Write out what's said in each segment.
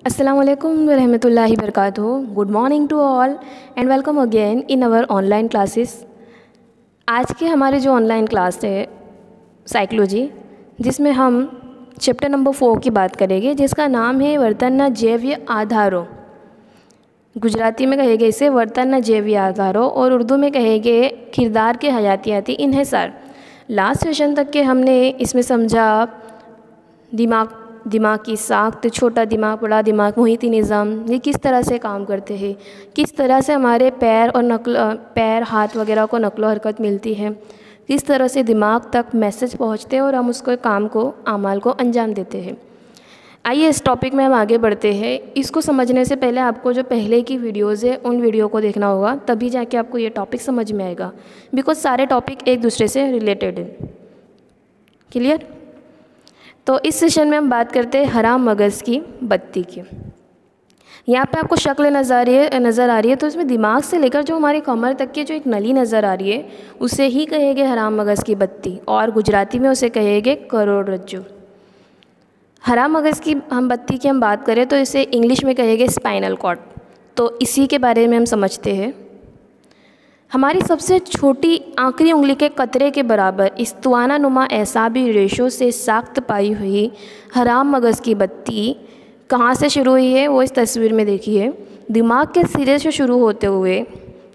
Assalamu alaikum wa rahmatullahi wa barakatuh. Good morning to all and welcome again in our online classes. आज के हमारे जो online class है psychology, जिसमें हम चैप्टर नंबर 4 की बात करेंगे, जिसका नाम है वर्तनना जैव्य आधारों। गुजराती में कहेंगे इसे वर्तनना जैव्य आधारों और उर्दू में कहेंगे किरदार के हयातियाती इन्हिसार। लास्ट सेशन तक के हमने इसमें समझा दिमाग की साख्त, छोटा दिमाग, बड़ा दिमाग, मुहिती निज़ाम, ये किस तरह से काम करते हैं, किस तरह से हमारे पैर हाथ वगैरह को नकलो हरकत मिलती है, किस तरह से दिमाग तक मैसेज पहुंचते हैं और हम उसको काम को अमाल को अंजाम देते हैं। आइए इस टॉपिक में हम आगे बढ़ते हैं। इसको समझने से पहले आपको जो पहले की वीडियोज़ है उन वीडियो को देखना होगा, तभी जाके आपको ये टॉपिक समझ में आएगा, बिकॉज सारे टॉपिक एक दूसरे से रिलेटेड है। क्लियर? तो इस सेशन में हम बात करते हैं हराम मगज़ की बत्ती की। यहाँ पे आपको शक्ल नज़र आ रही है, तो इसमें दिमाग से लेकर जो हमारी कमर तक की जो एक नली नज़र आ रही है उसे ही कहेंगे हराम मगज़ की बत्ती, और गुजराती में उसे कहेंगे करोड़रज्जू। हराम मगज़ की हम बत्ती की हम बात करें तो इसे इंग्लिश में कहेंगे स्पाइनल कॉर्ड। तो इसी के बारे में हम समझते हैं। हमारी सबसे छोटी आखिरी उंगली के कतरे के बराबर इस तुआना नुमा एसाबी रेशों से साख्त पाई हुई हराम मगज़ की बत्ती कहाँ से शुरू हुई है वो इस तस्वीर में देखिए। दिमाग के सिरे से शुरू होते हुए,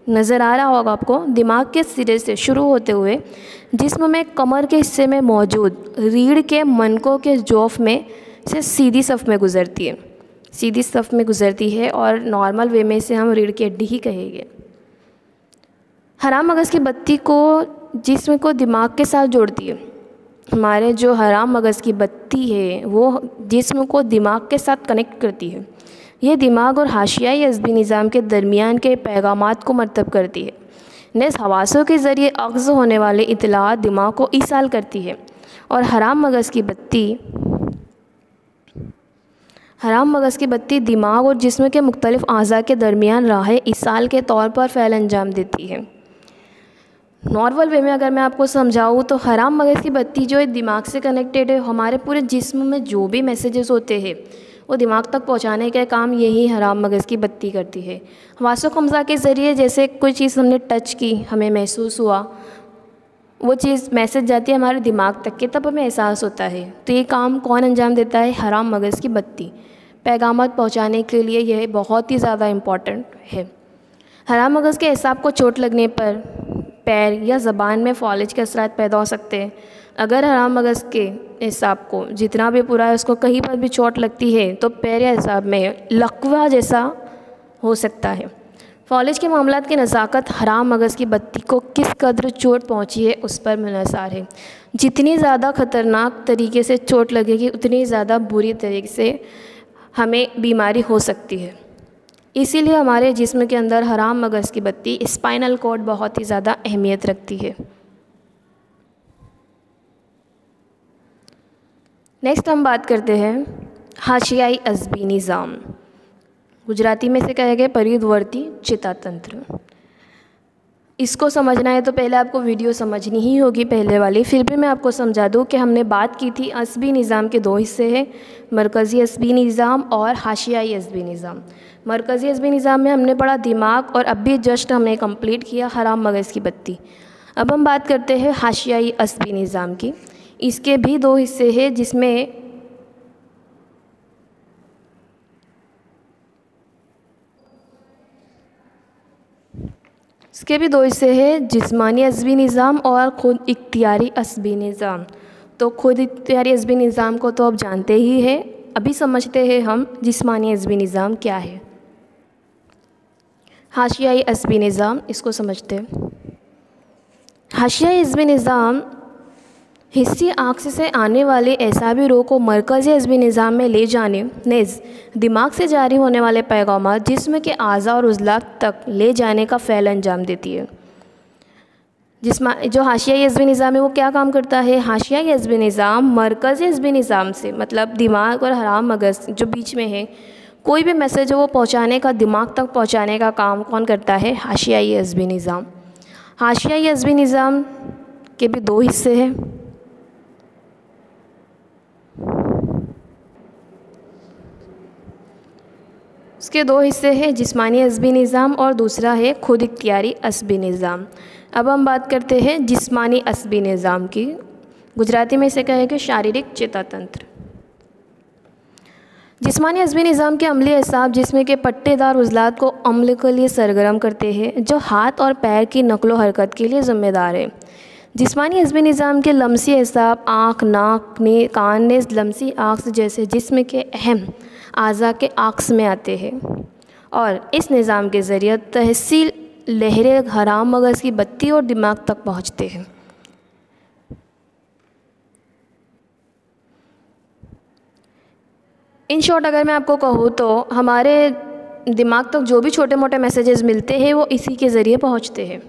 नज़र आ रहा होगा आपको, दिमाग के सिरे से शुरू होते हुए जिस्म में कमर के हिस्से में मौजूद रीढ़ के मनकों के जौफ में से सीधी सफ़ में गुज़रती है। सीधी सफ़ में गुज़रती है और नॉर्मल वे में से हम रीढ़ की हड्डी ही कहेंगे। हराम मगज़ की बत्ती को जिस्म को दिमाग के साथ जोड़ती है। हमारे जो हराम मगज़ की बत्ती है वो जिस्म को दिमाग के साथ कनेक्ट करती है। ये दिमाग और हाशियाई अज़बी निज़ाम के दरमियान के पैगामात को मरतब करती है। नेज़ हवासों के ज़रिए अख्ज़ होने वाले इत्तलाआत दिमाग को ईसाल करती है और हराम मगज़ की बत्ती दिमाग और जिस्म के मुख्तलिफ़ आज़ा के दरमियान राह ईसाल के तौर पर फ़ैल अंजाम देती है। नॉर्मल वे में अगर मैं आपको समझाऊँ तो हराम मगज़ की बत्ती जो है दिमाग से कनेक्टेड है। हमारे पूरे जिस्म में जो भी मैसेजेस होते हैं वो दिमाग तक पहुंचाने का काम यही हराम मगज़ की बत्ती करती है। हवासो खमसा के ज़रिए जैसे कोई चीज़ हमने टच की, हमें महसूस हुआ, वो चीज़ मैसेज जाती है हमारे दिमाग तक के, तब हमें एहसास होता है। तो ये काम कौन अंजाम देता है? हराम मगज़ की बत्ती। पैगामात पहुँचाने के लिए यह बहुत ही ज़्यादा इम्पॉर्टेंट है। हराम मगज़ के एसाब को चोट लगने पर पैर या ज़बान में फॉलेज के असरात पैदा हो सकते हैं। अगर हराम मगज़ के एसाब को जितना भी पूरा है उसको कहीं पर भी चोट लगती है तो पैर या एसाब में लकवा जैसा हो सकता है। फॉलेज के मामलात की नज़ाकत हराम मगज़ की बत्ती को किस कदर चोट पहुंची है उस पर मुनहसर है। जितनी ज़्यादा ख़तरनाक तरीके से चोट लगेगी उतनी ज़्यादा बुरी तरीके से हमें बीमारी हो सकती है। इसीलिए हमारे जिस्म के अंदर हराम मगज़ की बत्ती स्पाइनल कॉर्ड बहुत ही ज़्यादा अहमियत रखती है। नेक्स्ट हम बात करते हैं हाशियाई अज़बी निज़ाम। गुजराती में से कहेंगे परिधवर्ती चेतातंत्र। इसको समझना है तो पहले आपको वीडियो समझनी ही होगी पहले वाली। फिर भी मैं आपको समझा दूँ कि हमने बात की थी अज़बी निज़ाम के दो हिस्से हैं, मरकज़ी अज़बी निज़ाम और हाशियाई अज़बी निज़ाम। मरकज़ी अज़बी निज़ाम में हमने पढ़ा दिमाग और अब भी जस्ट हमने कंप्लीट किया हराम मगज़ की बत्ती। अब हम बात करते हैं हाशियाई अज़बी निज़ाम की। इसके भी दो हिस्से हैं जिसमें जिस्मानी अज़बी निज़ाम और ख़ुद इख्तियारी अज़बी निज़ाम। तो ख़ुद इख्तियारी अज़बी निज़ाम को तो आप जानते ही हैं। अभी समझते हैं हम जिस्मानी अज़बी निज़ाम क्या है। हाशियाई अज़बी निज़ाम, इसको समझते हैं। हाशियाई अज़बी निज़ाम हिस्सी आँख से आने वाले एसाबी रो को मरकज़ी अज़बी निज़ाम में ले जाने नेज़ दिमाग से जारी होने वाले पैगामात जिस्म के आज़ा और उज़लात तक ले जाने का फ़ैल अंजाम देती है। जो हाशियाई अज़बी निज़ाम है वो क्या काम करता है? हाशियाई अज़बी निज़ाम मरकज़ी अज़बी निज़ाम से, मतलब दिमाग और हराम मगज़ जो बीच में है, कोई भी मैसेज हो वो पहुँचाने का, दिमाग तक पहुँचाने का काम कौन करता है? हाशियाई अज़बी निज़ाम। हाशियाई अज़बी निज़ाम के भी दो हिस्से हैं। उसके दो हिस्से हैं, जिस्मानी असबी निज़ाम और दूसरा है खुद इख्तियारी असबी निज़ाम। अब हम बात करते हैं जिस्मानी असबी निज़ाम की। गुजराती में इसे कहेंगे शारीरिक चेतातंत्र। जिस्मानी असबी निज़ाम के अमली असाब जिसमें के पट्टेदार उज़लात को अम्ल के लिए सरगर्म करते हैं, जो हाथ और पैर की नकलो हरकत के लिए ज़िम्मेदार है। जिस्मानी असबी निज़ाम के लमसी असाब आँख, नाक, कान, नेज़, लमसी आक्स जैसे जिस्म के अहम आज़ा के आक्स में आते हैं और इस निज़ाम के ज़रिए तहसील लहरें हराम मगज़ की बत्ती और दिमाग तक पहुँचते हैं। इन शॉर्ट अगर मैं आपको कहूँ तो हमारे दिमाग तक जो भी छोटे मोटे मैसेजेस मिलते हैं वो इसी के ज़रिए पहुँचते हैं।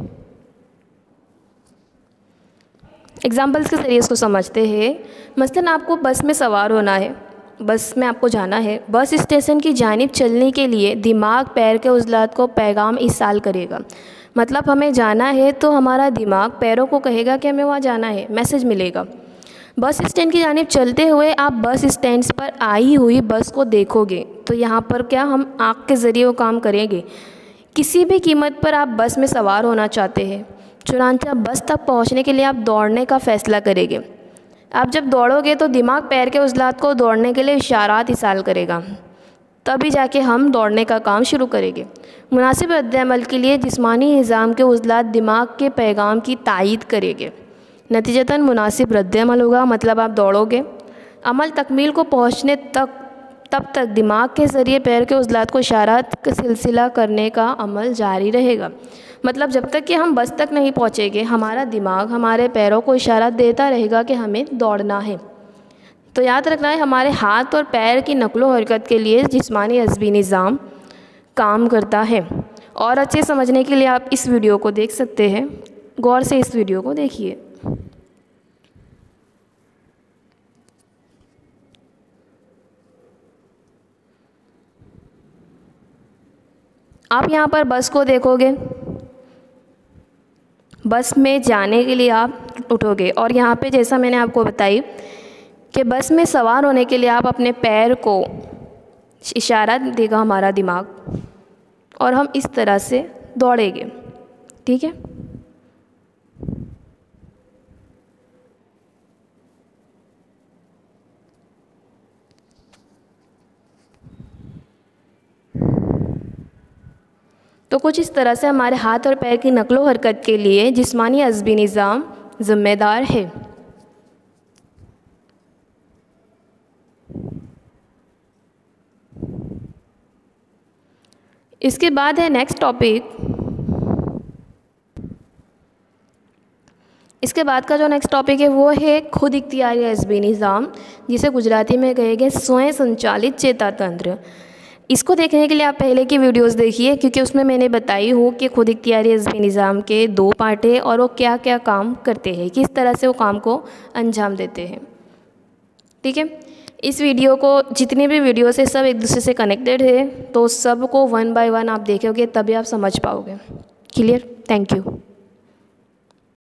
एग्जाम्पल्स के ज़रिए इसको समझते हैं। मसलन आपको बस में सवार होना है, बस में आपको जाना है। बस स्टेशन की जानिब चलने के लिए दिमाग पैर के उज़लात को पैगाम इरसाल करेगा। मतलब हमें जाना है तो हमारा दिमाग पैरों को कहेगा कि हमें वहाँ जाना है, मैसेज मिलेगा। बस स्टैंड की जानिब चलते हुए आप बस स्टैंड पर आई हुई बस को देखोगे तो यहाँ पर क्या हम आँख के ज़रिए वो काम करेंगे। किसी भी कीमत पर आप बस में सवार होना चाहते हैं, चुनांचे बस तक पहुँचने के लिए आप दौड़ने का फ़ैसला करेंगे। आप जब दौड़ोगे तो दिमाग पैर के उज़लात को दौड़ने के लिए इशारात इरसाल करेगा, तभी जाके हम दौड़ने का काम शुरू करेंगे। मुनासिब रद्द-ए-अमल के लिए जिस्मानी निज़ाम के उज़लात दिमाग के पैगाम की तायीद करेंगे। नतीजतन मुनासिब रद्द-ए-अमल होगा, मतलब आप दौड़ोगे। अमल तकमील को पहुँचने तब तक दिमाग के ज़रिए पैर के उज़लात को इशारात का सिलसिला करने का अमल जारी रहेगा। मतलब जब तक कि हम बस तक नहीं पहुँचेंगे, हमारा दिमाग हमारे पैरों को इशारा देता रहेगा कि हमें दौड़ना है। तो याद रखना है, हमारे हाथ और पैर की नकलो हरकत के लिए जिस्मानी असबी निज़ाम काम करता है। और अच्छे समझने के लिए आप इस वीडियो को देख सकते हैं। गौर से इस वीडियो को देखिए। आप यहाँ पर बस को देखोगे, बस में जाने के लिए आप उठोगे और यहाँ पे जैसा मैंने आपको बताई कि बस में सवार होने के लिए आप अपने पैर को इशारा देगा हमारा दिमाग और हम इस तरह से दौड़ेंगे। ठीक है। तो कुछ इस तरह से हमारे हाथ और पैर की नकलो हरकत के लिए जिस्मानी असबी निज़ाम ज़िम्मेदार है। इसके बाद है नेक्स्ट टॉपिक। इसके बाद का जो नेक्स्ट टॉपिक है वो है खुद इख्तियारी असबी निज़ाम, जिसे गुजराती में कहेंगे स्वयं संचालित चेतातंत्र। इसको देखने के लिए आप पहले की वीडियोस देखिए, क्योंकि उसमें मैंने बताई हूँ कि खुद इख्तियारी असबी निज़ाम के 2 पार्ट हैं और वो क्या क्या काम करते हैं, किस तरह से वो काम को अंजाम देते हैं। ठीक है। इस वीडियो को जितने भी वीडियोस है सब एक दूसरे से कनेक्टेड है, तो सबको 1 बाय 1 आप देखोगे तभी आप समझ पाओगे। क्लियर? Thank you.